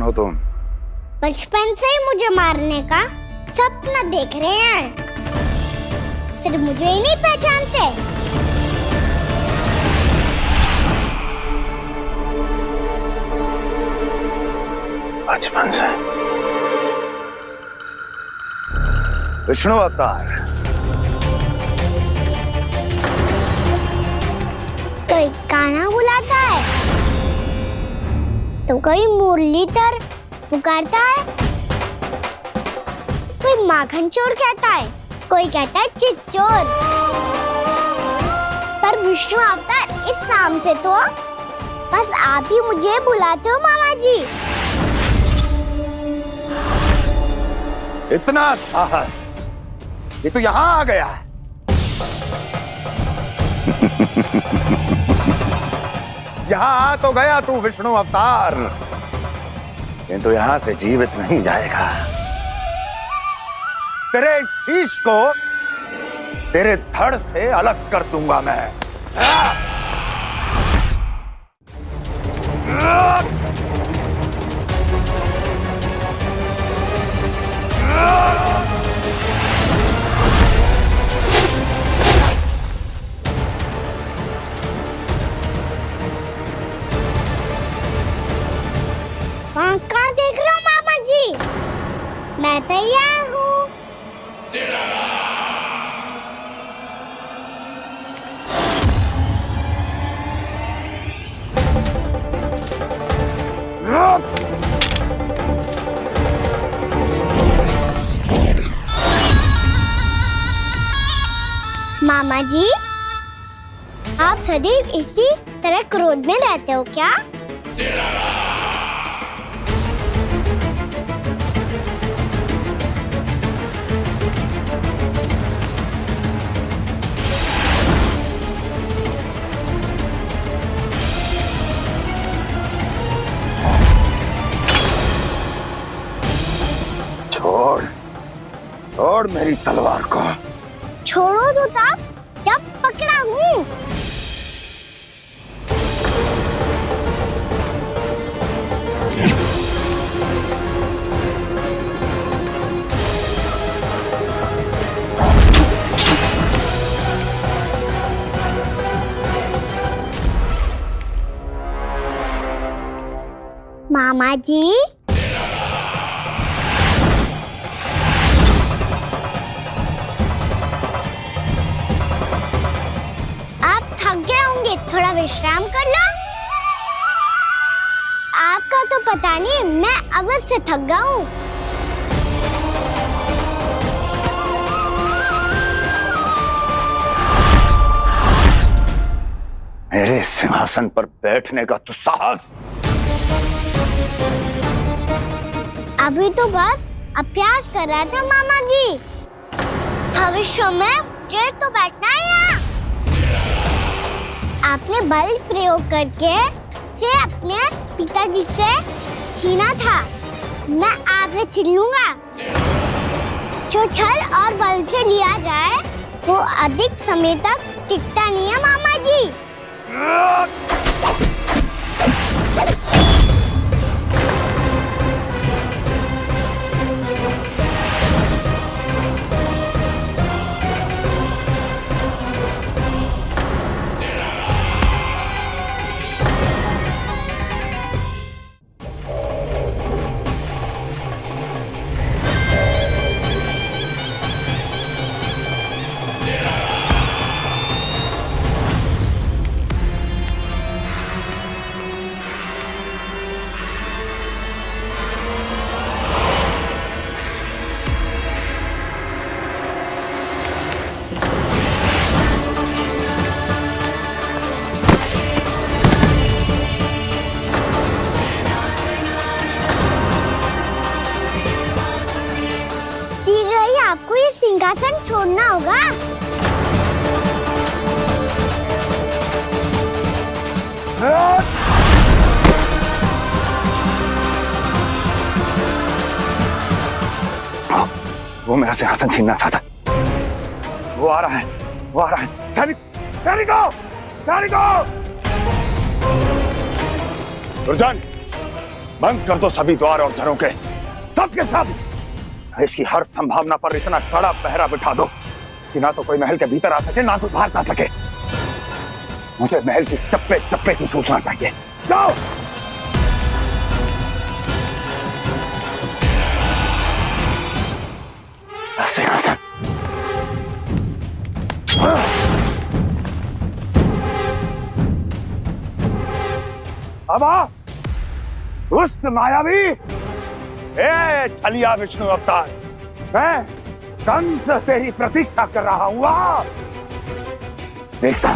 हो तुम? बचपन से ही मुझे मारने का सपना देख रहे हैं, फिर मुझे ही नहीं पहचानते। बचपन से विष्णु अवतार। कोई गाना बुलाता है तो कोई मुरलीधर पुकारता है, कोई माखन चोर कहता है, कोई कहता है चिच्चोर। पर विष्णु अवतार इस नाम से तो बस आप ही मुझे बुलाते हो मामा जी। इतना साहस, ये तो यहाँ आ गया है। यहाँ आ तो गया तू विष्णु अवतार, किंतु यहाँ से जीवित नहीं जाएगा। तेरे शीश को तेरे धड़ से अलग कर दूंगा मैं। वहाँ कहाँ देख रहे हो मामा जी? मैं तैयार हूँ। मामा जी, आप सदैव इसी तरह क्रोध में रहते हो क्या? छोड़, छोड़ मेरी तलवार को। छोड़ो तो तब जब पकड़ा हूँ। मामा जी, थक गए होंगे, थोड़ा विश्राम कर लो। आपका तो पता नहीं, मैं अवश्य थक गया हूँ। मेरे सिंहासन पर बैठने का तू साहस? अभी तो बस अभ्यास कर रहा था मामा जी। भविष्य में मुझे तो बैठना है यहाँ। आपने बल प्रयोग करके से अपने पिताजी से छीना था, मैं आपसे छीन लूंगा। जो छल और बल से लिया जाए वो अधिक समय तक टिकता नहीं है मामा जी। आपको ये सिंहासन छोड़ना होगा। वो मेरा सिंहासन छीनना चाहता है। वो आ रहा है, वो आ रहा है। सैनिकों! दुर्जन, बंद कर दो सभी द्वार और झरों के, सब के सब। इसकी हर संभावना पर इतना कड़ा पहरा बिठा दो कि ना तो कोई महल के भीतर आ सके, ना कोई बाहर जा सके। मुझे महल की चप्पे चप्पे की सूचना चाहिए। जाओ। सिंहासन। अब आ, दुष्ट मायावी, ए छलिया विष्णु अवतार, मैं कंस तेरी प्रतीक्षा कर रहा हूं। आ, देखता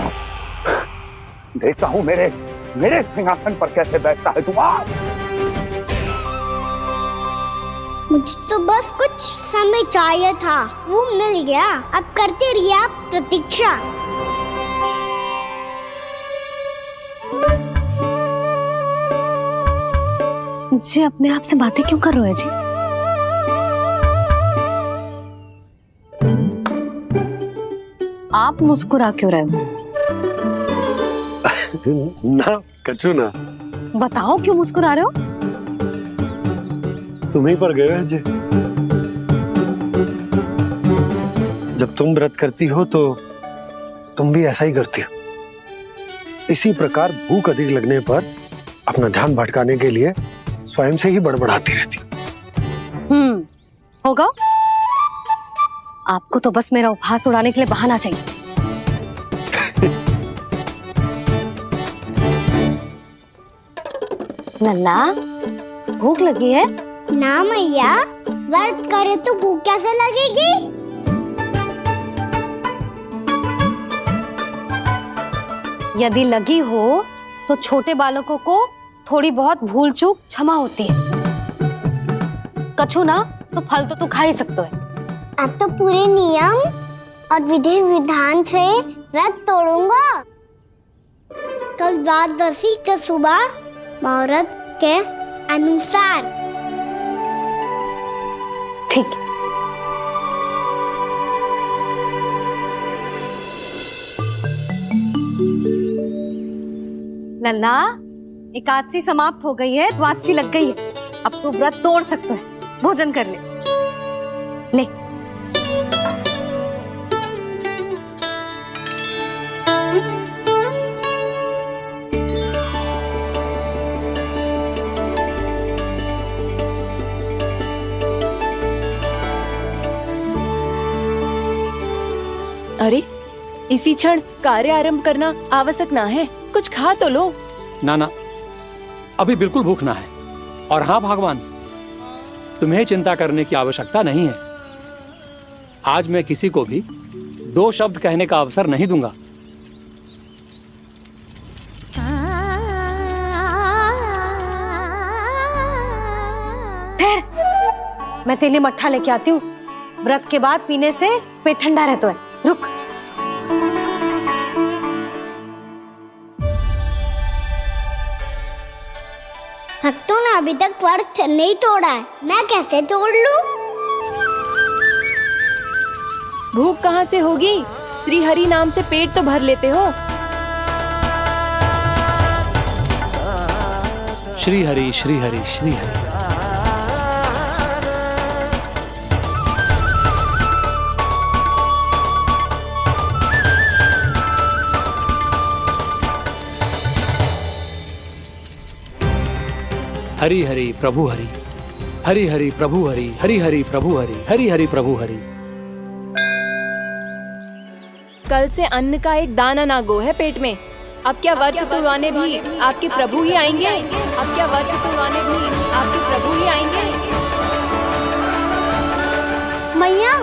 हूं मेरे सिंहासन पर कैसे बैठता है तू। आ, मुझे तो बस कुछ समय चाहिए था, वो मिल गया। अब करते रहिए आप प्रतीक्षा। जी अपने आप से बातें क्यों कर रहे हैं जी? आप मुस्कुरा क्यों रहे हो? ना कछु ना। बताओ क्यों मुस्कुरा रहे हो? तुम्हीं पर गए हैं जी। जब तुम व्रत करती हो तो तुम भी ऐसा ही करती हो। इसी प्रकार भूख अधिक लगने पर अपना ध्यान भटकाने के लिए स्वयं से ही बड़बड़ाती रहती। होगा। आपको तो बस मेरा उपहास उड़ाने के लिए बहाना चाहिए। लल्ला, भूख लगी है? ना मैया, व्रत करे तो भूख कैसे लगेगी? यदि लगी हो तो छोटे बालकों को थोड़ी बहुत भूल चूक क्षमा होती है। कछु ना तो फल तो तू खा ही सकते है। अब तो पूरे नियम और विधि विधान से व्रत तोड़ूंगा। कल द्वादशी के सुबह मुहूर्त के अनुसार। ठीक। लल्ला, एकादशी समाप्त हो गई है, द्वादशी लग गई है। अब तू व्रत तोड़ सकते है। भोजन कर ले। ले। अरे, इसी क्षण कार्य आरंभ करना आवश्यक ना है। कुछ खा तो लो। ना ना, अभी बिल्कुल भूख ना है। और हाँ भगवान, तुम्हें चिंता करने की आवश्यकता नहीं है। आज मैं किसी को भी 2 शब्द कहने का अवसर नहीं दूंगा। मैं तेरे लिए मट्ठा लेके आती हूँ। व्रत के बाद पीने से पेट ठंडा रहता है। रुक। भक्तों ने अभी तक व्रत नहीं तोड़ा है, मैं कैसे तोड़ लूं? भूख कहाँ से होगी? श्री हरि नाम से पेट तो भर लेते हो। श्री हरि श्री हरि श्री हरि। हरि हरि प्रभु हरि, हरि हरि प्रभु हरि, हरि हरि प्रभु हरि, हरि हरि प्रभु हरि। कल से अन्न का एक दाना ना गो है पेट में। अब क्या व्रत तुड़वाने भी आपके प्रभु ही आएंगे? अब क्या व्रत तुड़वाने भी आपके प्रभु ही आएंगे? मैया,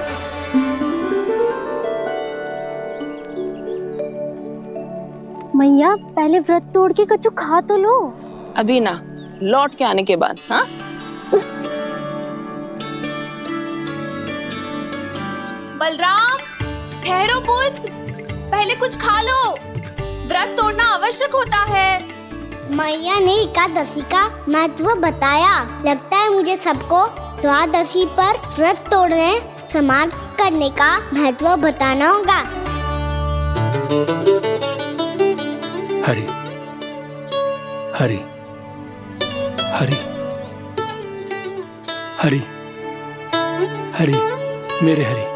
मैया पहले व्रत तोड़ के कछु खा तो लो। अभी ना, लौट के आने के बाद। हाँ, बलराम, ठहरो पुत्र, पहले कुछ खा लो। व्रत तोड़ना आवश्यक होता है। मैया ने एकादशी का महत्व बताया। लगता है मुझे सबको द्वादशी पर व्रत तोड़ने समाप्त करने का महत्व बताना होगा। हरि हरि हरि हरि, हरि, मेरे हरि।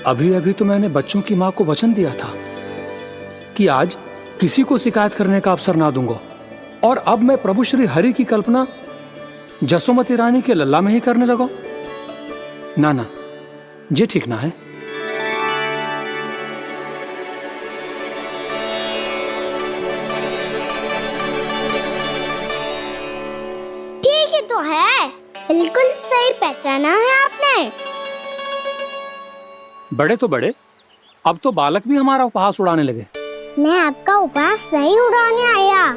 अभी अभी तो मैंने बच्चों की मां को वचन दिया था कि आज किसी को शिकायत करने का अवसर ना दूंगा, और अब मैं प्रभु श्री हरि की कल्पना जसोमती रानी के लल्ला में ही करने लगा। ना ना, ये ठीक ना है। ठीक ही तो है, बिल्कुल सही पहचाना है आपने। बड़े तो बड़े, अब तो बालक भी हमारा उपहास उड़ाने लगे। मैं आपका उपहास नहीं उड़ाने आया,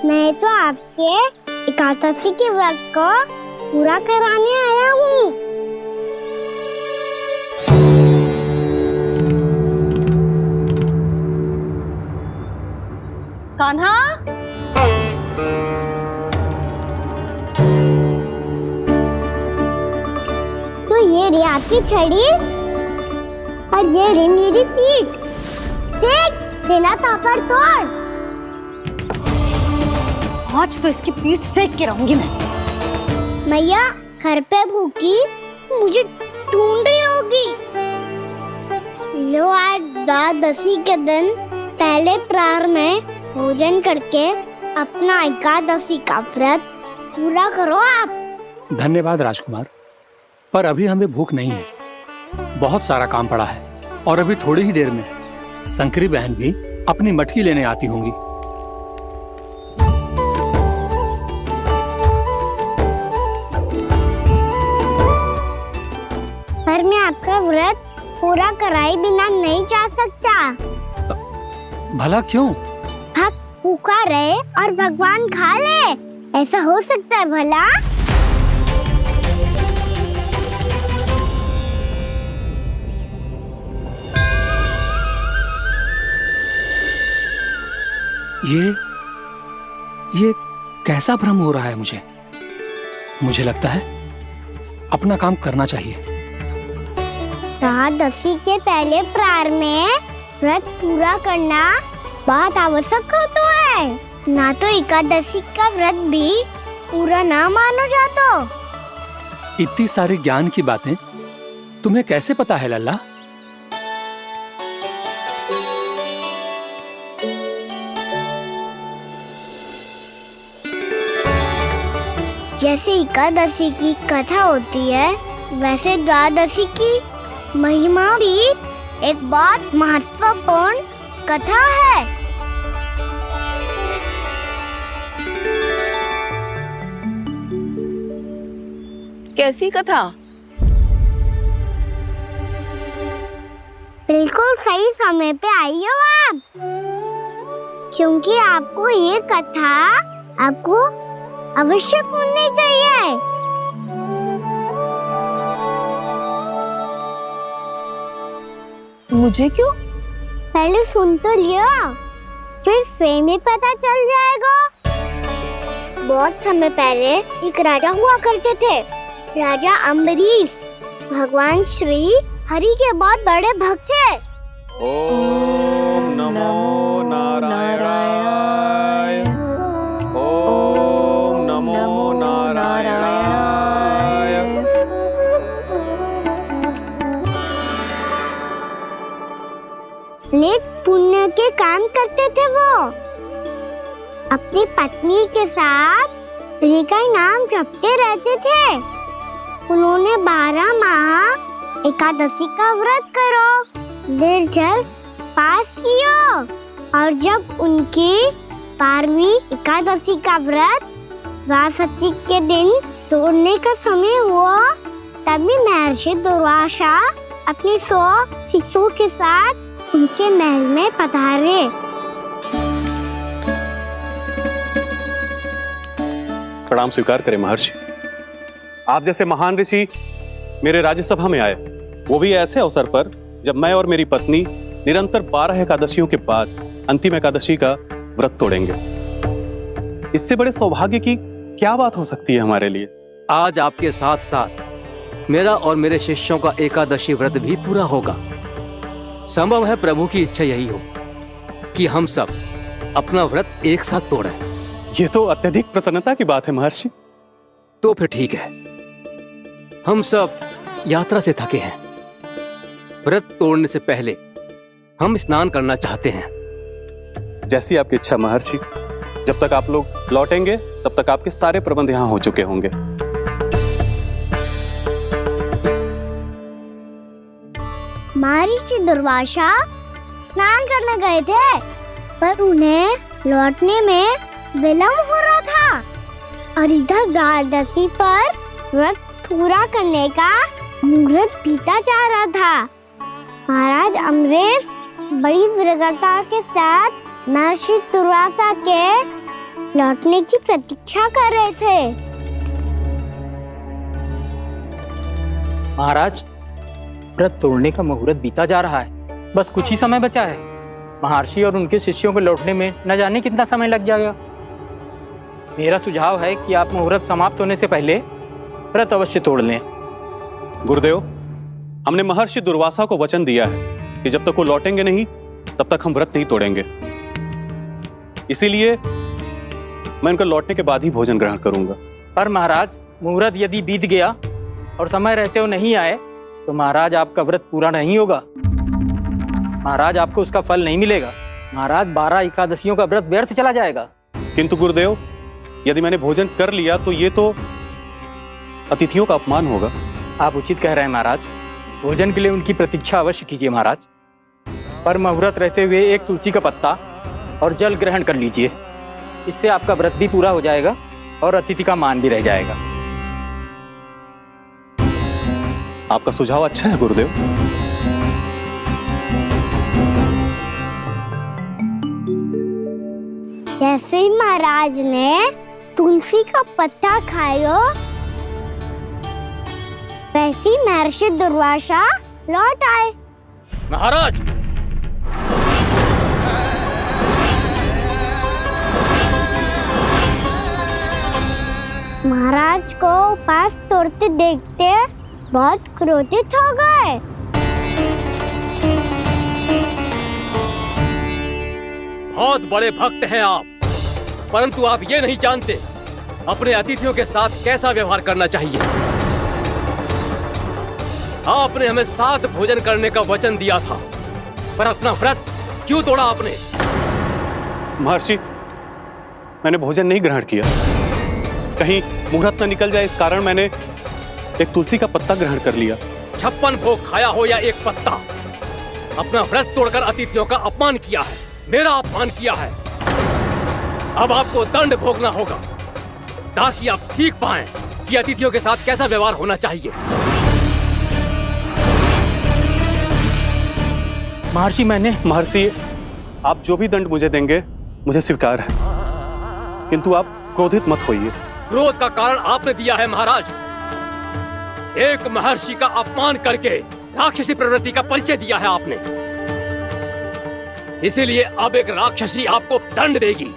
मैं तो आपके एकादशी के व्रत को पूरा कराने आया हूँ। कान्हा, तो ये रे आपकी छड़ी और ये रे मेरी पीठ, सेक देना ताकत तोड़। आज तो इसकी पीठ सेक के रहूंगी मैं। मैया घर पे भूखी मुझे ढूंढ रही होगी। लो आज द्वादशी के दिन पहले प्रहर में भोजन करके अपना एकादशी का व्रत पूरा करो आप। धन्यवाद राजकुमार, पर अभी हमें भूख नहीं है, बहुत सारा काम पड़ा है, और अभी थोड़ी ही देर में शंकरी बहन भी अपनी मटकी लेने आती होंगी। पर मैं आपका व्रत पूरा कराए बिना नहीं जा सकता। भला क्यों? भक्त भूखा रहे और भगवान खा ले, ऐसा हो सकता है भला? ये कैसा भ्रम हो रहा है मुझे लगता है अपना काम करना चाहिए। द्वादशी के पहले प्रहर में व्रत पूरा करना बहुत आवश्यक होता है, ना तो एकादशी का व्रत भी पूरा ना मानो जातो। इतनी सारी ज्ञान की बातें तुम्हें कैसे पता है लल्ला? जैसे एकादशी की कथा होती है, वैसे द्वादशी की महिमा भी एक बहुत महत्वपूर्ण कथा है। कैसी कथा? बिल्कुल सही समय पे आई हो आप, क्योंकि आपको ये कथा आपको अवश्य सुननी चाहिए। मुझे क्यों? पहले सुन तो लियो, फिर स्वयं ही पता चल जाएगा। बहुत समय पहले एक राजा हुआ करते थे, राजा अम्बरीश। भगवान श्री हरि के बहुत बड़े भक्त थे। ओम नमो नारायणाय, ओम नमो नारायणाय। नेक पुण्य के काम करते थे वो। अपनी पत्नी के साथ हरि का नाम जपते रहते थे। उन्होंने 12 माह एकादशी का व्रत करो निर्जल पास किया, और जब उनकी 12वीं एकादशी का व्रत द्वादशी के दिन तोड़ने का समय हुआ, तभी महर्षि दुर्वासा अपनी 100 शिष्यों के साथ उनके महल में पधारे। प्रणाम स्वीकार करें महर्षि। आप जैसे महान ऋषि मेरे राज्यसभा में आए, वो भी ऐसे अवसर पर जब मैं और मेरी पत्नी निरंतर 12 एकादशियों के बाद अंतिम एकादशी का व्रत तोड़ेंगे। इससे बड़े सौभाग्य की क्या बात हो सकती है हमारे लिए। आज आपके साथ साथ मेरा और मेरे शिष्यों का एकादशी व्रत भी पूरा होगा। संभव है प्रभु की इच्छा यही हो कि हम सब अपना व्रत एक साथ तोड़ें। ये तो अत्यधिक प्रसन्नता की बात है महर्षि। तो फिर ठीक है, हम सब यात्रा से थके हैं। व्रत तोड़ने से पहले हम स्नान करना चाहते हैं। जैसी आपकी इच्छा महर्षि। जब तक आप लोग लौटेंगे तब तक आपके सारे प्रबंध यहाँ हो चुके होंगे। महर्षि दुर्वासा स्नान करने गए थे, पर उन्हें लौटने में विलंब हो रहा था और इधर द्वादशी पर व्रत पूरा करने का मुहूर्त बीता जा रहा था। महाराज अमरीश बड़ी विरगता के साथ महर्षि दुर्वासा के लौटने की प्रतीक्षा कर रहे थे। महाराज, व्रत तोड़ने का मुहूर्त बीता जा रहा है। बस कुछ ही समय बचा है। महर्षि और उनके शिष्यों को लौटने में न जाने कितना समय लग जाएगा। मेरा सुझाव है कि आप मुहूर्त समाप्त होने से पहले व्रत अवश्य तोड़ लें। गुरुदेव, हमने महर्षि दुर्वासा को वचन दिया है कि जब तक वो लौटेंगे नहीं तब तक हम व्रत नहीं तोड़ेंगे। इसीलिए मैं उनका लौटने के बाद ही भोजन ग्रहण करूंगा। पर महाराज, मुहूर्त यदि बीत गया और समय रहते हो नहीं आए तो महाराज आपका व्रत पूरा नहीं होगा। महाराज, आपको उसका फल नहीं मिलेगा। महाराज, 12 एकादशियों का व्रत व्यर्थ चला जाएगा। किंतु गुरुदेव, यदि मैंने भोजन कर लिया तो ये तो अतिथियों का अपमान होगा। आप उचित कह रहे हैं महाराज। भोजन के लिए उनकी प्रतीक्षा अवश्य कीजिए महाराज। पर मुहूर्त रहते हुए एक तुलसी का पत्ता और जल ग्रहण कर लीजिए। इससे आपका व्रत भी पूरा हो जाएगा और अतिथि का मान भी रह जाएगा। आपका सुझाव अच्छा है गुरुदेव। जैसे ही महाराज ने तुलसी का पत्ता खाया, वैसे ही महर्षि दुर्वासा लौट आए। महाराज, महाराज को उपास तोड़ते देखते बहुत क्रोधित हो गए। बहुत बड़े भक्त हैं आप, परंतु आप ये नहीं जानते अपने अतिथियों के साथ कैसा व्यवहार करना चाहिए। आपने हमें साथ भोजन करने का वचन दिया था, पर अपना व्रत क्यों तोड़ा आपने? महर्षि, मैंने भोजन नहीं ग्रहण किया। कहीं मुहूर्त न निकल जाए इस कारण मैंने एक तुलसी का पत्ता ग्रहण कर लिया। 56 भोग खाया हो या एक पत्ता, अपना व्रत तोड़कर अतिथियों का अपमान किया है, मेरा अपमान किया है। अब आपको दंड भोगना होगा ताकि आप सीख पाएं कि अतिथियों के साथ कैसा व्यवहार होना चाहिए। महर्षि, आप जो भी दंड मुझे देंगे मुझे स्वीकार है, किंतु आप क्रोधित मत होइए। क्रोध का कारण आपने दिया है महाराज। एक महर्षि का अपमान करके राक्षसी प्रवृत्ति का परिचय दिया है आपने। इसीलिए अब एक राक्षसी आपको दंड देगी।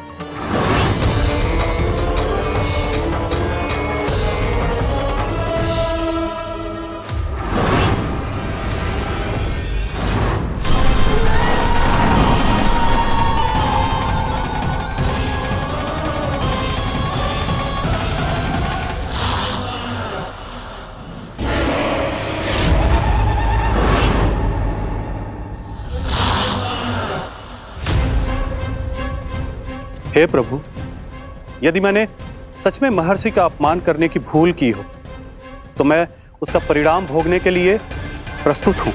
हे प्रभु, यदि मैंने सच में महर्षि का अपमान करने की भूल की हो तो मैं उसका परिणाम भोगने के लिए प्रस्तुत हूं।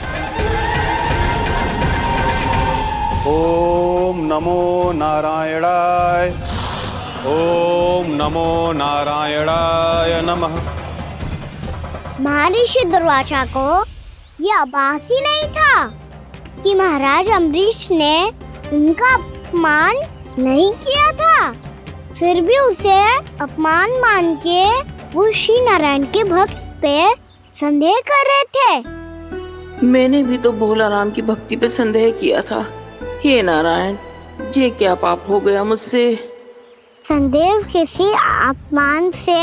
ओम नमो नारायणाय, ओम नमो नारायणाय नमः। महर्षि दुर्वासा को यह आभास ही नहीं था कि महाराज अम्बरीश ने उनका अपमान नहीं किया था। फिर भी उसे अपमान मान के वो श्री नारायण के भक्त पे संदेह कर रहे थे। मैंने भी तो भोला राम की भक्ति पे संदेह किया था। हे नारायण, ये क्या पाप हो गया मुझसे। संदेह किसी अपमान से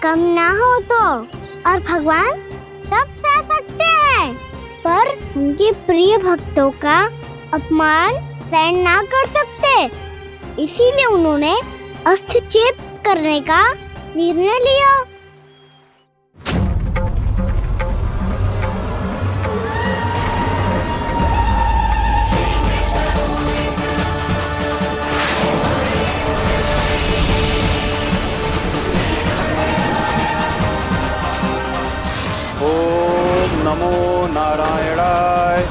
कम ना हो तो, और भगवान सब सह सकते हैं, पर उनके प्रिय भक्तों का अपमान सहन ना कर सकते। इसीलिए उन्होंने हस्तक्षेप करने का निर्णय लिया। ओम नमो नारायणाय।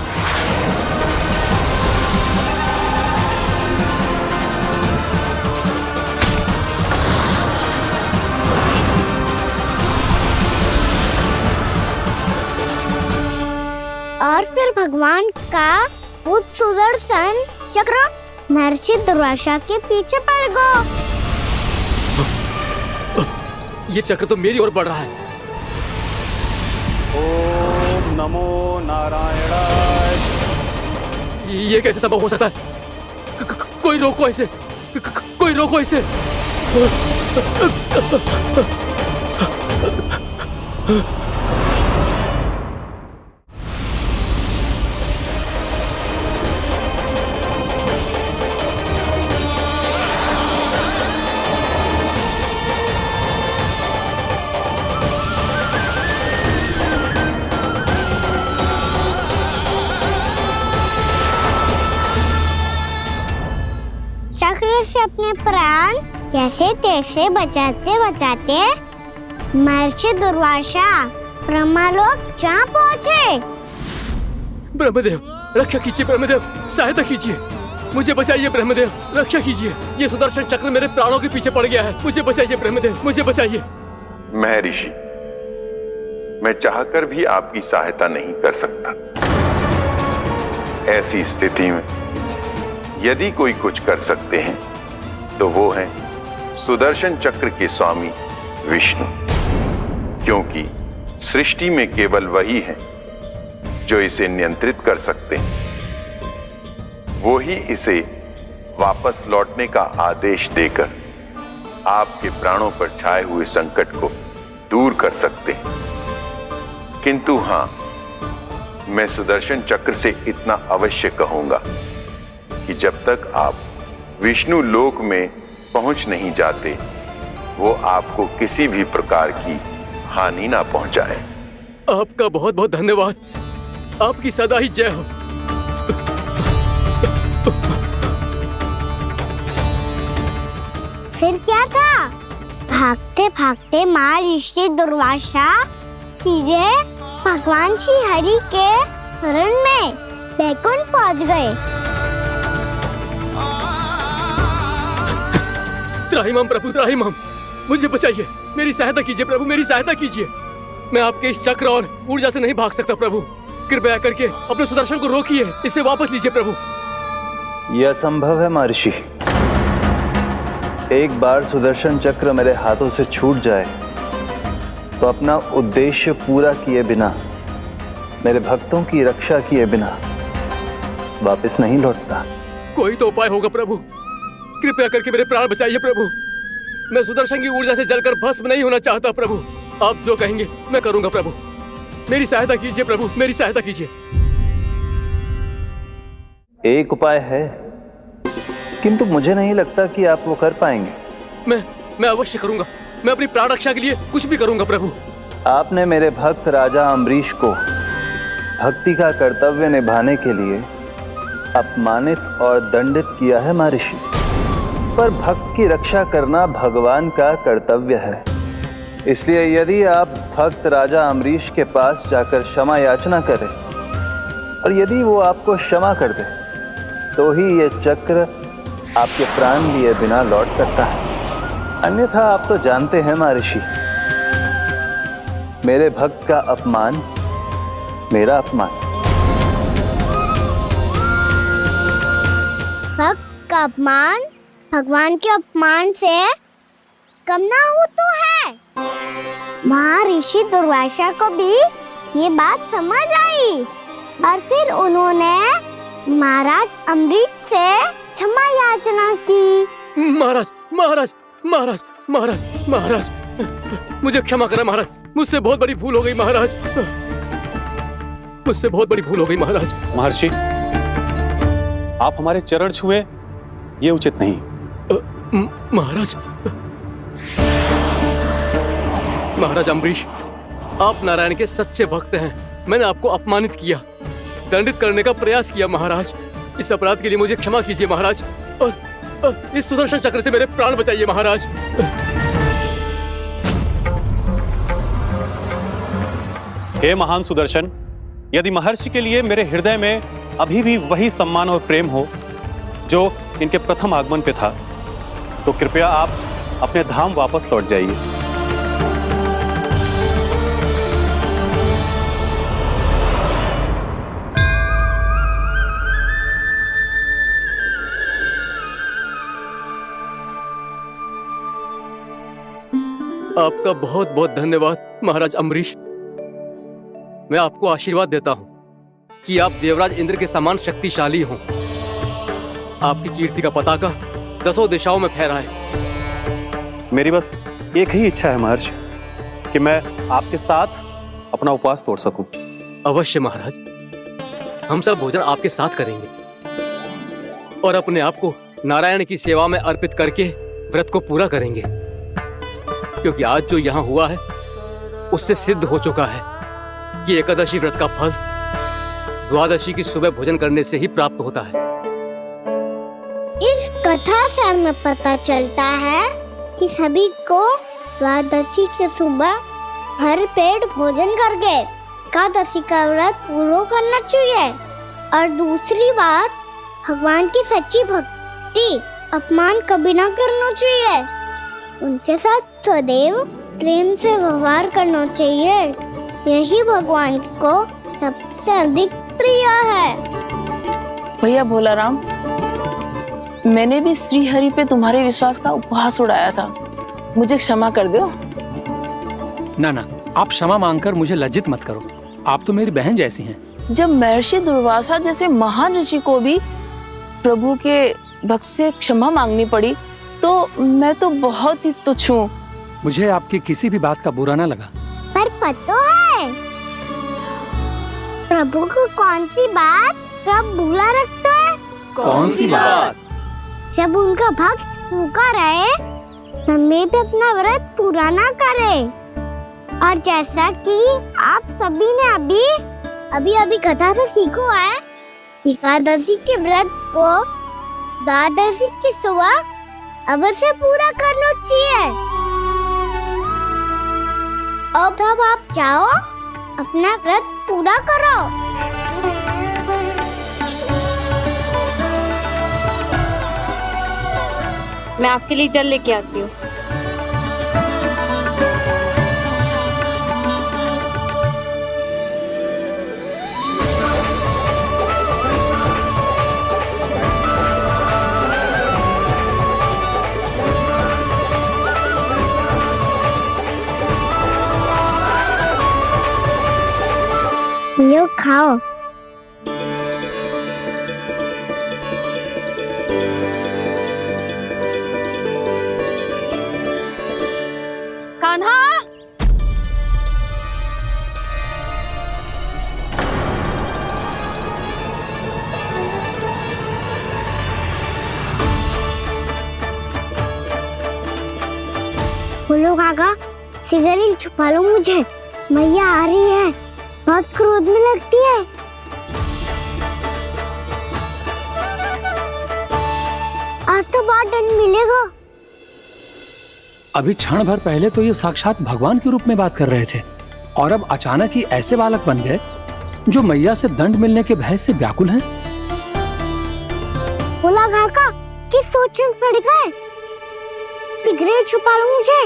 और फिर भगवान का वो सुदर्शन चक्र महर्षि दुर्वासा के पीछे पड़ गया। ये चक्र तो मेरी ओर बढ़ रहा है। ओम नमो नारायणाय। ये कैसे संभव हो सकता है? कोई रोको इसे, कोई रोको इसे। चक्र से अपने प्राण कैसे तैसे बचाते बचाते महर्षि दुर्वासा ब्रह्मलोक जा पहुँचे। ब्रह्मदेव, रक्षा कीजिए ब्रह्मदेव, सहायता कीजिए, मुझे बचाइए ब्रह्मदेव, रक्षा कीजिए। ये सुदर्शन चक्र मेरे प्राणों के पीछे पड़ गया है, मुझे बचाइए ब्रह्मदेव, मुझे बचाइए। महर्षि, मैं चाहकर भी आपकी सहायता नहीं कर सकता। ऐसी स्थिति में यदि कोई कुछ कर सकते हैं तो वो हैं सुदर्शन चक्र के स्वामी विष्णु, क्योंकि सृष्टि में केवल वही है जो इसे नियंत्रित कर सकते हैं। वो ही इसे वापस लौटने का आदेश देकर आपके प्राणों पर छाए हुए संकट को दूर कर सकते हैं। किंतु हां, मैं सुदर्शन चक्र से इतना अवश्य कहूंगा कि जब तक आप विष्णु लोक में पहुंच नहीं जाते, वो आपको किसी भी प्रकार की हानि ना पहुंचाए। आपका बहुत बहुत धन्यवाद, आपकी सदा ही जय हो। फिर क्या था? भागते भागते महर्षि दुर्वासा सीधे भगवान श्री हरि के शरण में बैकुंठ पहुंच गए। त्राहिमाम प्रभु, त्राहिमाम, मुझे बचाइए, मेरी सहायता कीजिए प्रभु, मेरी सहायता कीजिए। मैं आपके इस चक्र और ऊर्जा से नहीं भाग सकता प्रभु, कृपया करके अपने सुदर्शन को रोकिए, इसे वापस लीजिए प्रभु। यह संभव है महर्षि। एक बार सुदर्शन चक्र मेरे हाथों से छूट जाए तो अपना उद्देश्य पूरा किए बिना, मेरे भक्तों की रक्षा किए बिना वापस नहीं लौटता। कोई तो उपाय होगा प्रभु, कृपया करके मेरे प्राण बचाइए प्रभु। मैं सुदर्शन की ऊर्जा से जलकर भस्म नहीं होना चाहता प्रभु। आप जो कहेंगे मैं करूंगा प्रभु, मेरी सहायता कीजिए प्रभु, मेरी सहायता कीजिए। एक उपाय है, किंतु मुझे नहीं लगता कि आप वो कर पाएंगे। मैं अवश्य करूंगा, मैं अपनी प्राण रक्षा के लिए कुछ भी करूंगा प्रभु। आपने मेरे भक्त राजा अम्बरीश को भक्ति का कर्तव्य निभाने के लिए अपमानित और दंडित किया है महर्षि, पर भक्त की रक्षा करना भगवान का कर्तव्य है। इसलिए यदि आप भक्त राजा अम्बरीश के पास जाकर क्षमा याचना करें और यदि वो आपको क्षमा कर दे तो ही ये चक्र आपके प्राण लिए बिना लौट सकता है। अन्यथा आप तो जानते हैं महर्षि, मेरे भक्त का अपमान मेरा अपमान। भक्त का अपमान भगवान के अपमान से कम ना हो तो है। महर्षि दुर्वासा को भी ये बात समझ आई और फिर उन्होंने महाराज अम्बरीश से क्षमा याचना की। महाराज महाराज महाराज महाराज महाराज, मुझे क्षमा करें महाराज, मुझसे बहुत बड़ी भूल हो गई महाराज, मुझसे बहुत बड़ी भूल हो गई महाराज। महर्षि, आप हमारे चरण छुए ये उचित नहीं। महाराज, महाराज अम्बरीश, आप नारायण के सच्चे भक्त हैं। मैंने आपको अपमानित किया, दंडित करने का प्रयास किया महाराज। इस अपराध के लिए मुझे क्षमा कीजिए महाराज, और इस सुदर्शन चक्र से मेरे प्राण बचाइए महाराज। हे महान सुदर्शन, यदि महर्षि के लिए मेरे हृदय में अभी भी वही सम्मान और प्रेम हो जो इनके प्रथम आगमन पे था, तो कृपया आप अपने धाम वापस लौट जाइए। आपका बहुत बहुत धन्यवाद महाराज अम्बरीश। मैं आपको आशीर्वाद देता हूं कि आप देवराज इंद्र के समान शक्तिशाली हों। आपकी कीर्ति का पताका 10 दिशाओं में फहराए। मेरी बस एक ही इच्छा है महर्षि, कि मैं आपके साथ अपना उपवास तोड़ सकूं। अवश्य महाराज, हम सब भोजन आपके साथ करेंगे और अपने आप को नारायण की सेवा में अर्पित करके व्रत को पूरा करेंगे, क्योंकि आज जो यहाँ हुआ है उससे सिद्ध हो चुका है कि एकादशी व्रत का फल द्वादशी की सुबह भोजन करने से ही प्राप्त होता है। इस कथा से हमें पता चलता है कि सभी को द्वादशी के सुबह भर पेट भोजन करके एकादशी का व्रत पूरा करना चाहिए। और दूसरी बात, भगवान की सच्ची भक्ति अपमान कभी ना करना चाहिए, उनके साथ सदैव प्रेम से व्यवहार करना चाहिए। यही भगवान को सबसे अधिक प्रिय है। भैया भोलाराम, मैंने भी श्री हरि पे तुम्हारे विश्वास का उपहास उड़ाया था, मुझे क्षमा कर दो। ना ना, आप क्षमा मांगकर मुझे लज्जित मत करो, आप तो मेरी बहन जैसी हैं। जब महर्षि दुर्वासा जैसे महान ऋषि को भी प्रभु के भक्त से क्षमा मांगनी पड़ी, तो मैं तो बहुत ही तुच्छ हूँ। मुझे आपकी किसी भी बात का बुरा ना लगा। पर पता है प्रभु को कौन सी बात कब बुरा रखता है? कौन सी बात? जब उनका भक्त भूखा रहे, समय पे अपना व्रत पूरा ना करे। और जैसा कि आप सभी ने अभी कथा से सीखो है, एकादशी के व्रत को द्वादशी की सुबह अवश्य पूरा करना चाहिए। अब आप जाओ, अपना व्रत पूरा करो। मैं आपके लिए जल लेके आती हूँ। ये खाओ। कान्हा, बोलो काका, सिगरेट छुपा लो मुझे, मैया आ रही है, बहुत क्रोध में लगती है। आज तो बहुत दंड मिलेगा। अभी क्षण भर पहले तो ये साक्षात भगवान के रूप में बात कर रहे थे, और अब अचानक ही ऐसे बालक बन गए जो मैया से दंड मिलने के भय से व्याकुल हैं। बोला काका, किस सोच में पड़ गए? सिगरेट छुपा लो मुझे।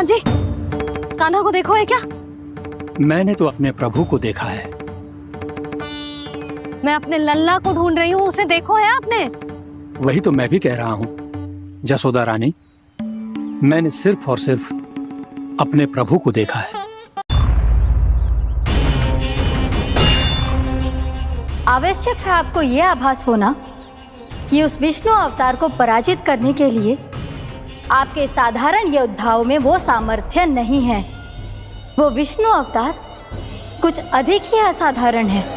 हनुमान जी, कान्हा को देखो है क्या? मैंने तो अपने प्रभु को देखा है। मैं अपने लल्ला को ढूंढ रही हूँ, उसे देखो है आपने? वही तो मैं भी कह रहा हूँ जसोदा रानी, मैंने सिर्फ और सिर्फ अपने प्रभु को देखा है। आवश्यक है आपको यह आभास होना कि उस विष्णु अवतार को पराजित करने के लिए आपके साधारण योद्धाओं में वो सामर्थ्य नहीं है। वो विष्णु अवतार कुछ अधिक ही असाधारण है।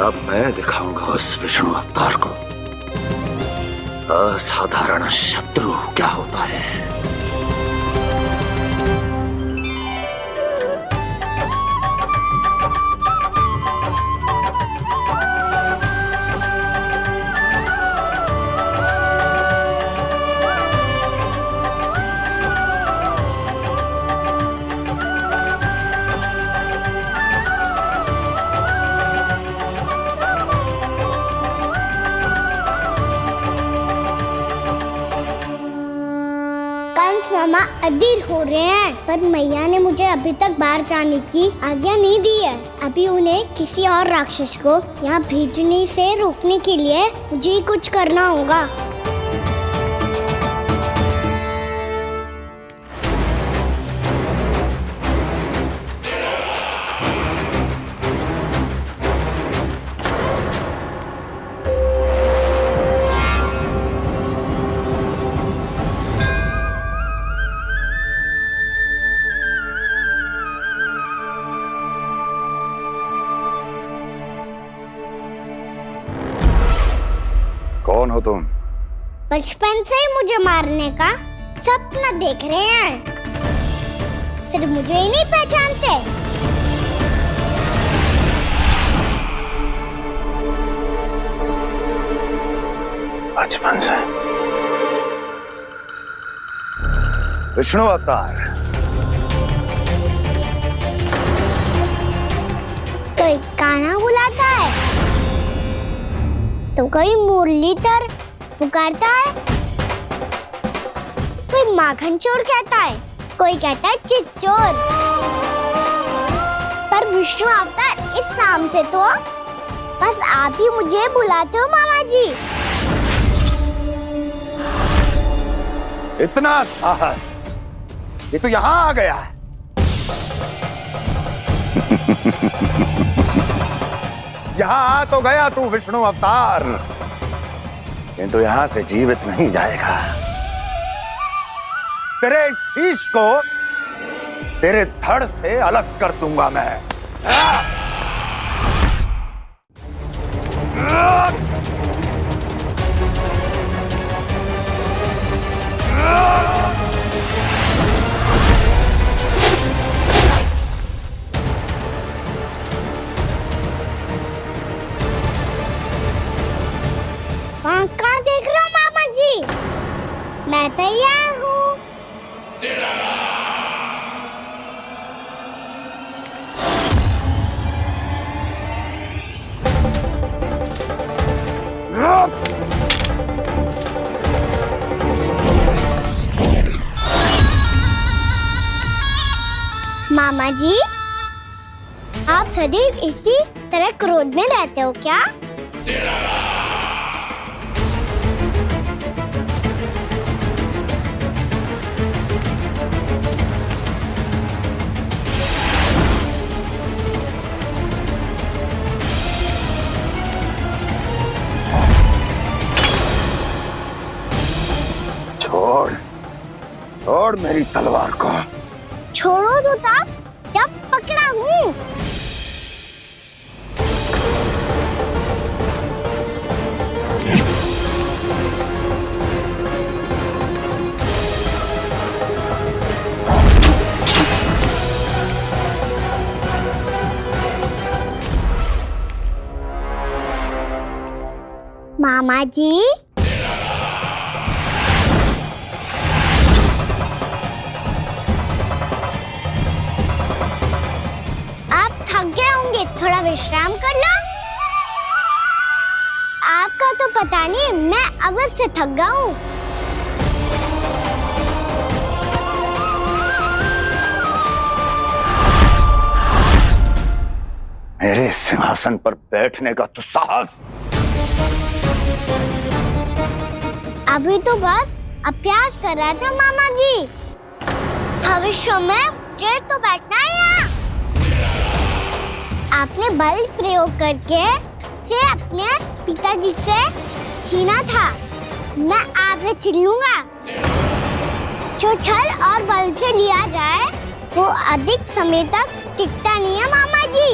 अब मैं दिखाऊंगा उस विष्णु अवतार को असाधारण शत्रु क्या होता है। मामा अधीर हो रहे हैं, पर मैया ने मुझे अभी तक बाहर जाने की आज्ञा नहीं दी है। अभी उन्हें किसी और राक्षस को यहाँ भेजने से रोकने के लिए मुझे ही कुछ करना होगा। कौन हो तुम? बचपन से ही मुझे मारने का सपना देख रहे हैं, फिर मुझे ही नहीं पहचानते। बचपन से विष्णु अवतार। कोई कान्हा बुलाता है तो कोई मुरलीधर पुकारता है, कोई माखन चोर कहता है, कोई कहता है चिच्चोर। पर विष्णु अवतार इस नाम से तो बस आप ही मुझे बुलाते हो मामा जी। इतना साहस, ये तो यहाँ आ गया है। यहाँ आ तो गया तू विष्णु अवतार, किंतु यहाँ से जीवित नहीं जाएगा। तेरे शीश को तेरे धड़ से अलग कर दूंगा मैं। कहाँ देख रहे हो मामा जी? मैं तैयार हूँ। मामा जी, आप सदैव इसी तरह क्रोध में रहते हो क्या? छोड़ मेरी तलवार को। छोड़ो तो तब जब पकड़ा हूँ। मामा जी, आप थक गए होंगे, थोड़ा विश्राम कर लो। आपका तो पता नहीं, मैं अवश्य से थक गया हूँ। मेरे सिंहासन पर बैठने का तो साहस। अभी तो बस अभ्यास कर रहा था मामा जी। भविष्य में मुझे तो बैठना है यहाँ। आपने बल प्रयोग करके से अपने पिताजी से छीना था, मैं आज से छीन लूंगा। जो छल और बल से लिया जाए वो अधिक समय तक टिकता नहीं है मामा जी।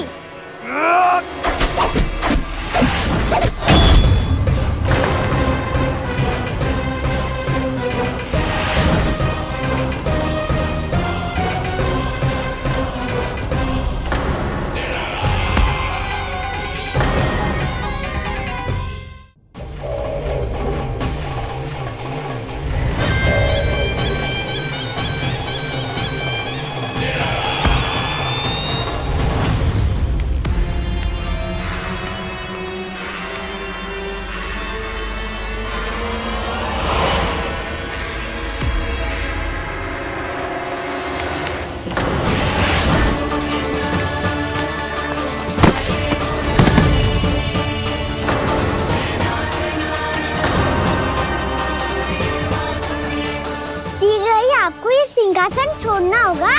शीघ्र ही आपको ये सिंहासन छोड़ना होगा।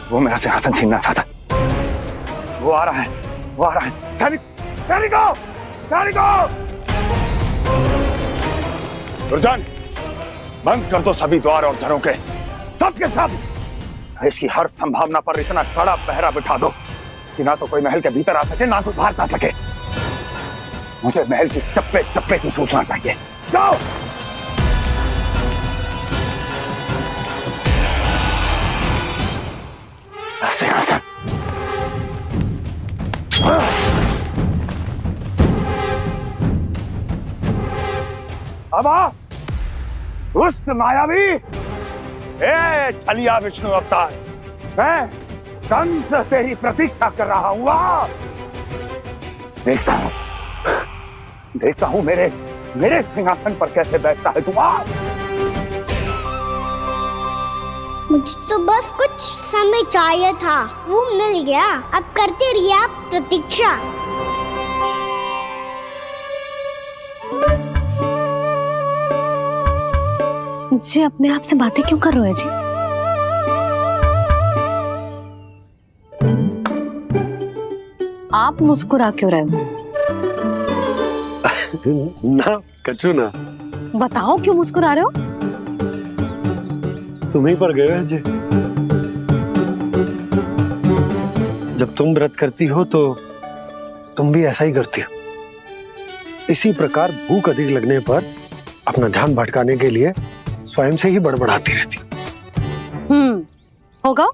वो मेरा सिंहासन छीनना चाहता। वो आ रहा है, वो आ रहा है। सैनिक, सैनिकों, सैनिकों! दुर्जन, बंद कर दो सभी द्वार और झरोखे, सब के सब। इसकी हर संभावना पर इतना कड़ा पहरा बिठा दो कि ना तो कोई महल के भीतर आ सके, ना कोई बाहर जा सके। मुझे महल की चप्पे चप्पे की सूचना चाहिए। जाओ। सिंहासन। अब आ, दुष्ट मायावी, ए छलिया विष्णु अवतार, मैं कंस तेरी प्रतीक्षा कर रहा हूँ। देखता हूँ मेरे सिंहासन पर कैसे बैठता है तू। मुझे तो बस कुछ समय चाहिए था, वो मिल गया। अब करते रहिए आप प्रतीक्षा। जी अपने आप से बातें क्यों कर रहे हो जी? आप मुस्कुरा क्यों रहे हो? ना कचू ना। बताओ क्यों मुस्कुरा रहे हो? तुम ही पर गए हैं जी। जब तुम व्रत करती हो तो तुम भी ऐसा ही करती हो। इसी प्रकार भूख अधिक लगने पर अपना ध्यान भटकाने के लिए स्वयं से ही बड़बड़ाती रहती। होगा।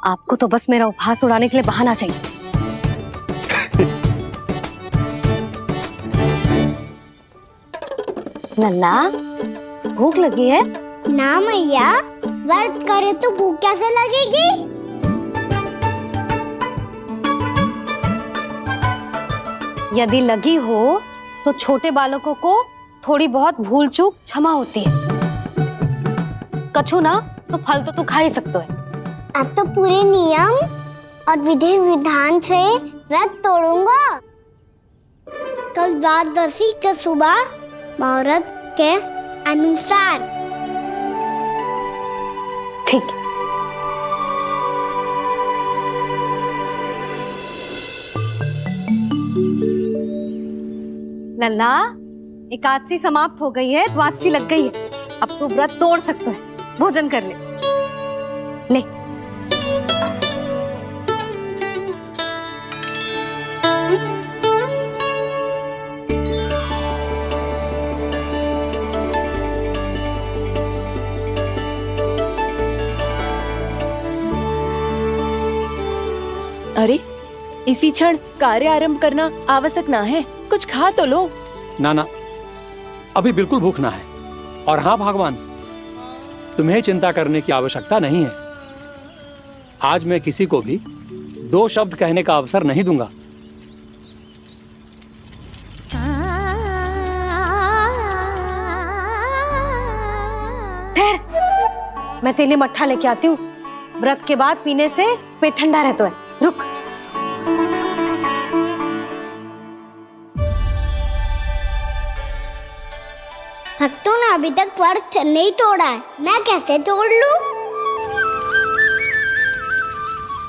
आपको तो बस मेरा उपहास उड़ाने के लिए बहाना चाहिए। लल्ला, भूख लगी है? ना मैया, व्रत करे तो भूख कैसे लगेगी? यदि लगी हो तो छोटे बालकों को थोड़ी बहुत भूल चूक क्षमा होती है। कछु ना तो फल तो तू खा ही सकते है। अब तो पूरे नियम और विधि विधान से व्रत तोड़ूंगा। कल द्वादशी के सुबह मुहूर्त के अनुसार। ठीक। लल्ला, एकादशी समाप्त हो गई है, द्वादशी लग गई है। अब तू व्रत तोड़ सकते है। भोजन कर ले। ले। इसी क्षण कार्य आरंभ करना आवश्यक ना है। कुछ खा तो लो। ना ना, अभी बिल्कुल भूख ना है। और हाँ भगवान, तुम्हें चिंता करने की आवश्यकता नहीं है। आज मैं किसी को भी 2 शब्द कहने का अवसर नहीं दूंगा। ठहर, मैं तेरे लिए मट्ठा लेके आती हूँ। व्रत के बाद पीने से पेट ठंडा रहता है। रुक। भक्तों ने अभी तक व्रत नहीं तोड़ा है, मैं कैसे तोड़ लूं?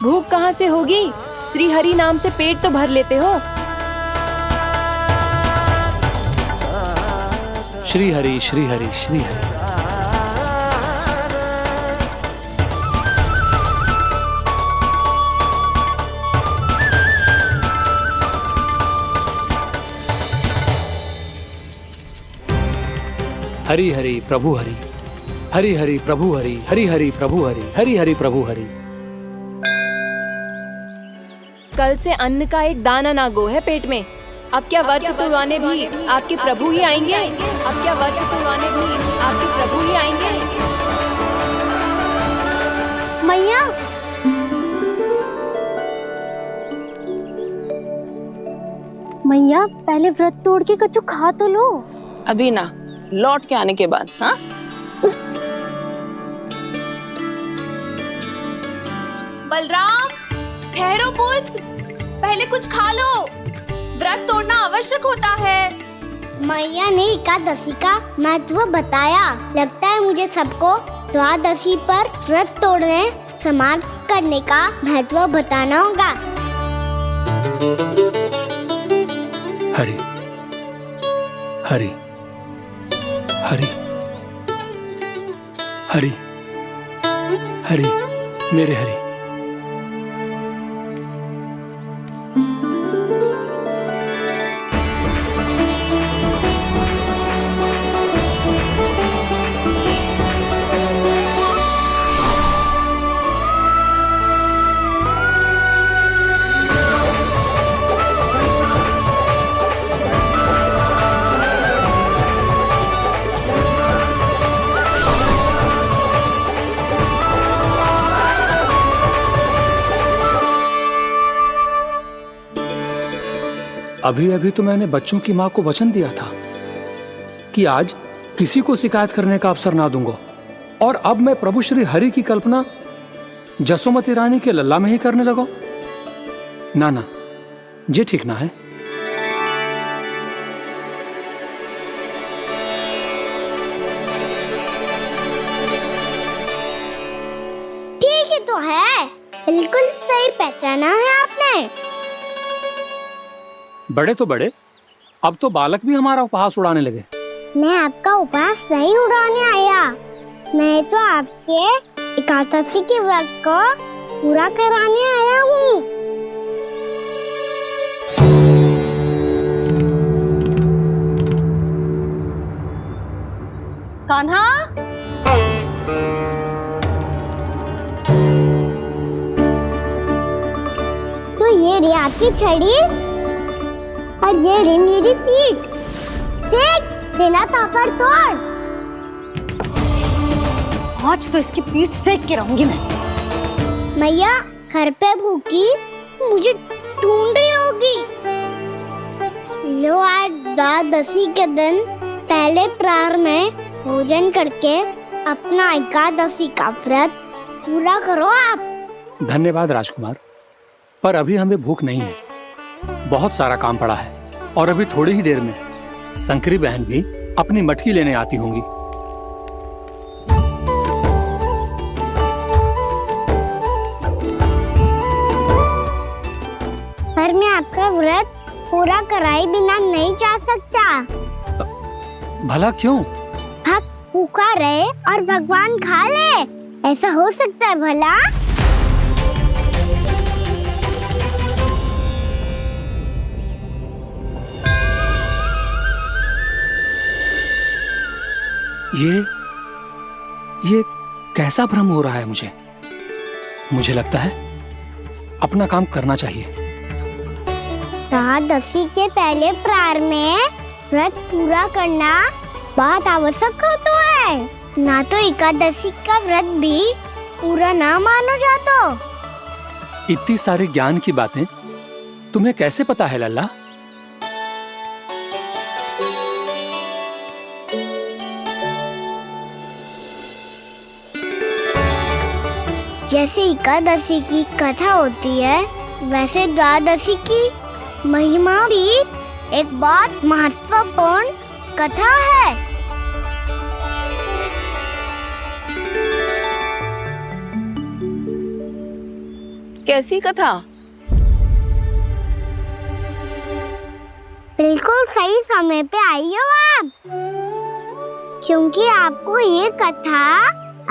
भूख कहाँ से होगी? श्री हरि नाम से पेट तो भर लेते हो। श्री हरि श्री हरि श्री हरि। हरि हरि प्रभु हरि, हरि हरि प्रभु हरि, हरि हरि प्रभु हरि, हरि हरि प्रभु हरि। कल से अन्न का एक दाना ना गो है पेट में। अब क्या व्रत तुड़वाने भी आपके प्रभु ही आएंगे? अब क्या व्रत तुड़वाने भी आपके प्रभु ही आएंगे? मैया, मैया पहले व्रत तोड़ के कच्चू खा तो लो। अभी ना, लौट के आने के बाद। हाँ, बलराम, ठहरो पुत्र, पहले कुछ खा लो। व्रत तोड़ना आवश्यक होता है। मैया ने एकादशी का महत्व बताया। लगता है मुझे सबको द्वादशी पर व्रत तोड़ने समाप्त करने का महत्व बताना होगा। हरि हरि हरि हरि हरि, मेरे हरि। अभी अभी तो मैंने बच्चों की मां को वचन दिया था कि आज किसी को शिकायत करने का अवसर ना दूंगा, और अब मैं प्रभु श्री हरि की कल्पना जसोमती रानी के लल्ला में ही करने लगा। ना ना, ये ठीक ना है। ठीक ही तो है, बिल्कुल सही पहचाना है आपने। बड़े तो बड़े, अब तो बालक भी हमारा उपहास उड़ाने लगे। मैं आपका उपहास नहीं उड़ाने आया, मैं तो आपके एकादशी के व्रत को पूरा कराने आया हूँ। कान्हा, तो ये रे आपकी छड़ी और ये रे मेरी पीठ। सेक देना ताकत तोड़। आज तो इसकी पीठ सेक के रहूंगी मैं। मैया घर पे भूखी मुझे ढूंढ रही होगी। लो, आज द्वादशी के दिन पहले प्रहर में भोजन करके अपना एकादशी का व्रत पूरा करो आप। धन्यवाद राजकुमार, पर अभी हमें भूख नहीं है। बहुत सारा काम पड़ा है, और अभी थोड़ी ही देर में शंकरी बहन भी अपनी मटकी लेने आती होंगी। पर मैं आपका व्रत पूरा कराए बिना नहीं जा सकता। भला क्यों? भक्त भूखा रहे और भगवान खा ले, ऐसा हो सकता है भला? ये कैसा भ्रम हो रहा है मुझे लगता है अपना काम करना चाहिए। एकादशी के पहले प्रार में व्रत पूरा करना बहुत आवश्यक होता है, ना तो एकादशी का व्रत भी पूरा ना मानो जातो। इतनी सारे ज्ञान की बातें तुम्हें कैसे पता है लल्ला? जैसे एकादशी की कथा होती है, वैसे द्वादशी की महिमा भी एक बहुत महत्वपूर्ण कथा है। कैसी कथा? बिल्कुल सही समय पे आई हो आप, क्योंकि आपको ये कथा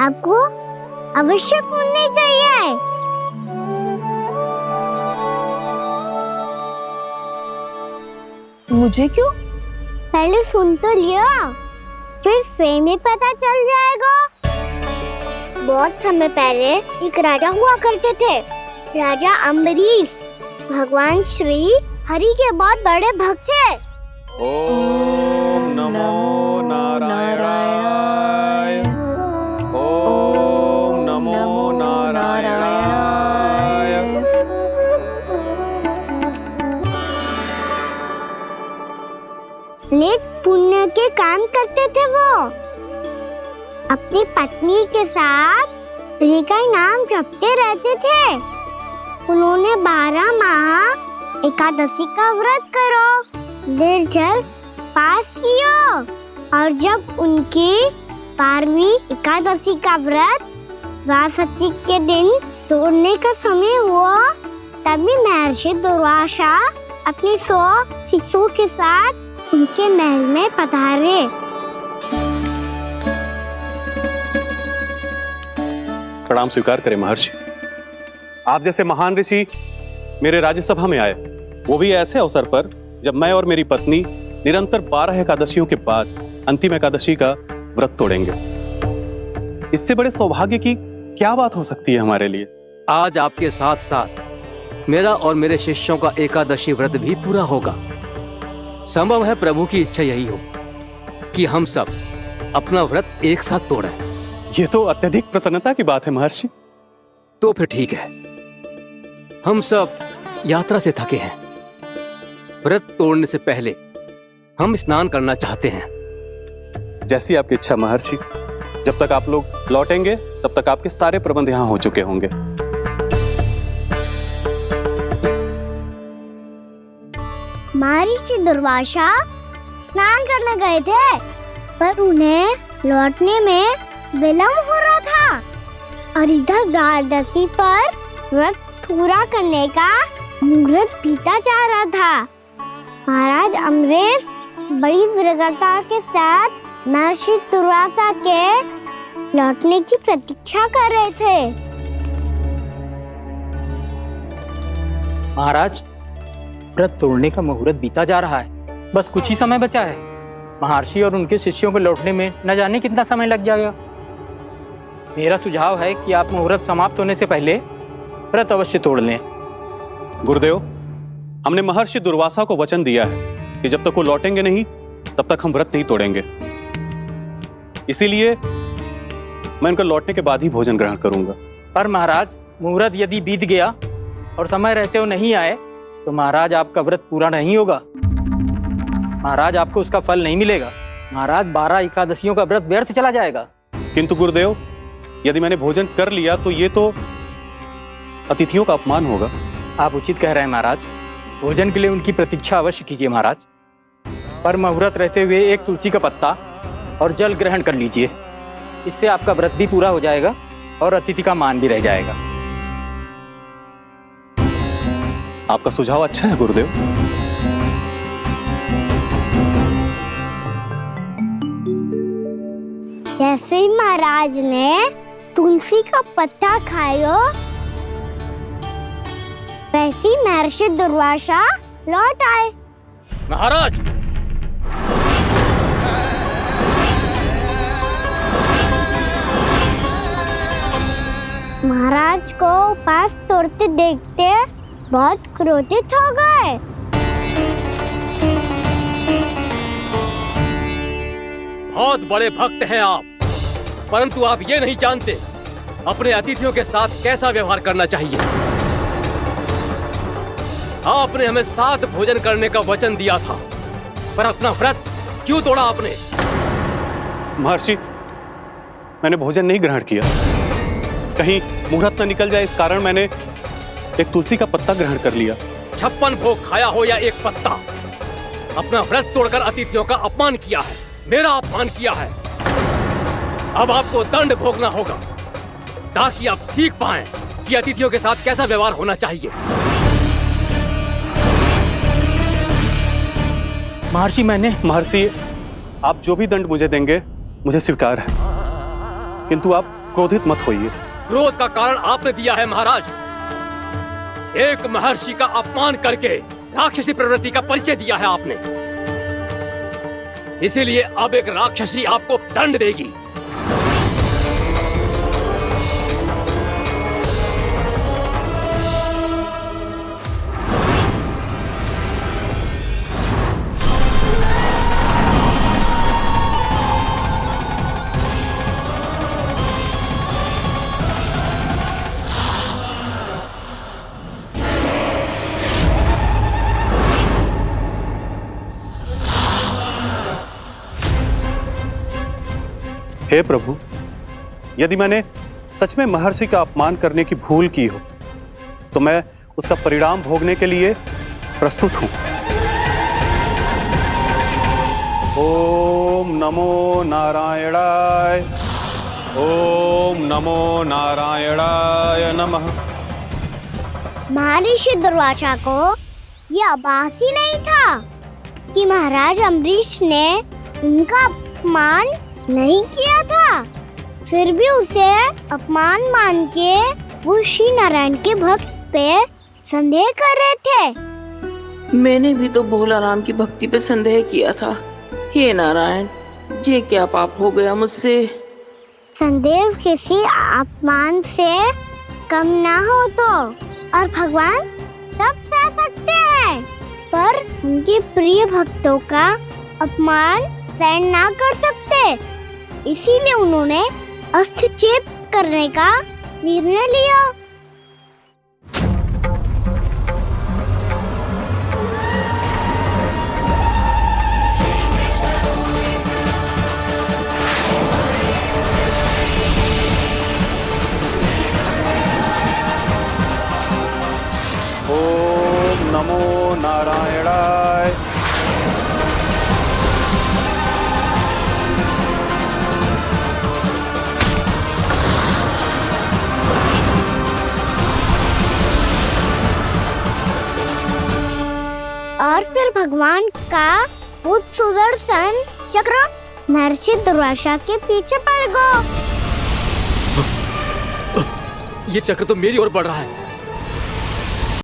आपको अवश्य सुननी चाहिए। मुझे क्यों? पहले सुन तो लियो, फिर स्वयं ही पता चल जाएगा। बहुत समय पहले एक राजा हुआ करते थे, राजा अम्बरीश। भगवान श्री हरि के बहुत बड़े भक्त थे। ओम नमो नारायणाय। ओम नमो नारायणाय। नेक पुण्य के काम करते थे वो। अपनी पत्नी के साथ हरि का नाम जपते रहते थे। उन्होंने 12 माह एकादशी का व्रत करो निर्जल पास किया, और जब उनकी 12वीं एकादशी का व्रत द्वादशी के दिन तोड़ने का समय हुआ, तभी महर्षि दुर्वासा अपनी 100 शिष्यों के साथ उनके महल में पधारे। प्रणाम स्वीकार करें महर्षि। आप जैसे महान ऋषि मेरे राज्यसभा में आए, वो भी ऐसे अवसर पर जब मैं और मेरी पत्नी निरंतर 12 एकादशियों के बाद अंतिम एकादशी का व्रत तोड़ेंगे। इससे बड़े सौभाग्य की क्या बात हो सकती है हमारे लिए? आज आपके साथ साथ मेरा और मेरे शिष्यों का एकादशी व्रत भी पूरा होगा। संभव है प्रभु की इच्छा यही हो कि हम सब अपना व्रत एक साथ तोड़ें। ये तो अत्यधिक प्रसन्नता की बात है महर्षि। तो फिर ठीक है, हम सब यात्रा से थके हैं। व्रत तोड़ने से पहले हम स्नान करना चाहते हैं। जैसी आपकी इच्छा महर्षि। जब तक आप लोग लौटेंगे तब तक आपके सारे प्रबंध यहाँ हो चुके होंगे। महर्षि दुर्वासा स्नान करने गए थे, पर उन्हें लौटने में विलंब हो रहा था, और इधर द्वादशी पर व्रत पूरा करने का मुहूर्त बीता जा रहा था। महाराज अम्बरीश बड़ी विरगता के साथ महर्षि दुर्वासा के लौटने की प्रतीक्षा कर रहे थे। महाराज, व्रत तोड़ने का मुहूर्त बीता जा रहा है, बस कुछ ही समय बचा है। महर्षि और उनके शिष्यों को लौटने में न जाने कितना समय लग जाएगा। मेरा सुझाव है कि आप मुहूर्त समाप्त होने से पहले व्रत अवश्य तोड़ लें। गुरुदेव, हमने महर्षि दुर्वासा को वचन दिया है कि जब तक वो लौटेंगे नहीं तब तक हम व्रत नहीं तोड़ेंगे। इसीलिए मैं उनका लौटने के बाद ही भोजन ग्रहण करूंगा। पर महाराज, मुहूर्त यदि बीत गया और समय रहते हो नहीं आए तो महाराज आपका व्रत पूरा नहीं होगा। महाराज, आपको उसका फल नहीं मिलेगा। महाराज, 12 एकादशियों का व्रत व्यर्थ चला जाएगा। किंतु गुरुदेव, यदि मैंने भोजन कर लिया तो ये तो अतिथियों का अपमान होगा। आप उचित कह रहे हैं महाराज। भोजन के लिए उनकी प्रतीक्षा अवश्य कीजिए महाराज। पर मुहूर्त रहते हुए एक तुलसी का पत्ता और जल ग्रहण कर लीजिए। इससे आपका व्रत भी पूरा हो जाएगा और अतिथि का मान भी रह जाएगा। आपका सुझाव अच्छा है गुरुदेव। जैसे ही महाराज ने तुलसी का पत्ता खाया, वैसे ही महर्षि दुर्वासा लौट आए। महाराज, महाराज को उपास तोड़ते देखते बहुत क्रोधित हो गए। बहुत बड़े भक्त हैं आप, परंतु आप ये नहीं जानते अपने अतिथियों के साथ कैसा व्यवहार करना चाहिए। आपने हमें 7 भोजन करने का वचन दिया था, पर अपना व्रत क्यों तोड़ा आपने? महर्षि, मैंने भोजन नहीं ग्रहण किया। कहीं मुहूर्त न निकल जाए इस कारण मैंने एक तुलसी का पत्ता ग्रहण कर लिया। 56 भोग खाया हो या एक पत्ता, अपना व्रत तोड़कर अतिथियों का अपमान किया है, मेरा अपमान किया है। अब आपको दंड भोगना होगा ताकि आप सीख पाएं कि अतिथियों के साथ कैसा व्यवहार होना चाहिए। महर्षि, आप जो भी दंड मुझे देंगे मुझे स्वीकार है, किंतु आप क्रोधित मत होइए। क्रोध का कारण आपने दिया है महाराज। एक महर्षि का अपमान करके राक्षसी प्रवृत्ति का परिचय दिया है आपने, इसीलिए अब एक राक्षसी आपको दंड देगी। हे प्रभु, यदि मैंने सच में महर्षि का अपमान करने की भूल की हो तो मैं उसका परिणाम भोगने के लिए प्रस्तुत हूं। ओम नमो नारायणाय, ओम नमो नारायणाय नमः। महर्षि दुर्वासा को यह आभास ही नहीं था कि महाराज अम्बरीश ने उनका अपमान नहीं किया था, फिर भी उसे अपमान मान के वो श्री नारायण के भक्त पे संदेह कर रहे थे। मैंने भी तो भोला राम की भक्ति पे संदेह किया था। हे नारायण, ये क्या पाप हो गया मुझसे? संदेह किसी अपमान से कम ना हो तो, और भगवान सब सह सकते हैं, पर उनके प्रिय भक्तों का अपमान सहन ना कर सकते, इसीलिए उन्होंने हस्तक्षेप करने का निर्णय लिया। ओम नमो नारायणाय। और फिर भगवान का वो सुदर्शन चक्र महर्षि दुर्वासा के पीछे पड़ गया। ये चक्र तो मेरी ओर बढ़ रहा है।